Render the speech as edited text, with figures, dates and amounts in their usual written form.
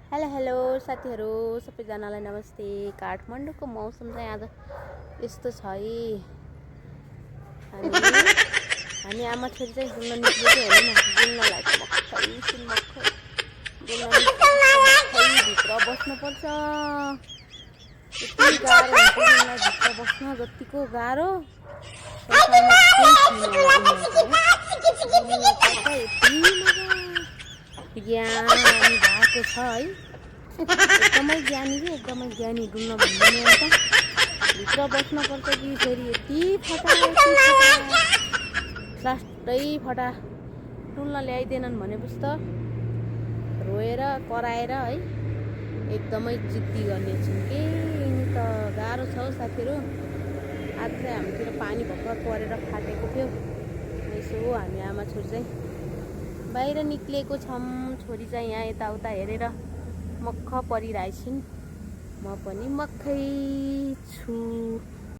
Hello hello साथीहरू सबैजनालाई नमस्ते। काठमाडौँको मौसम चाहिँ आज यस्तो छ है। हामी आमा छोरी चाहिँ घुम्न निस्केको होइन, घुम्नलाई भित्र बस्नुपर्छ। यति गाह्रो हुन्छ घुम्नलाई भित्र बस्न, जतिको गाह्रो ज्ञान भएको छ है। एकदमै ज्ञानी कि एकदमै ज्ञानी डुल्न भन्ने अन्त भित्र बस्नुपर्छ कि फेरि यति फटा लास्टै फटा डुल्न ल्याइदिएनन् भनेपछि त रोएर कराएर है एकदमै जिद्दी गर्ने छिन् कि त गाह्रो छ हौ साथीहरू। आज चाहिँ हामीतिर पानी भर्खर परेर फाटेको थियो। यसो हामी आमा छोरी चाहिँ बाहिर निक्लिएको छौँ। छोरी चाहिँ यहाँ यताउता हेरेर मक्ख परिरहेछिन्। म पनि मक्खै छु।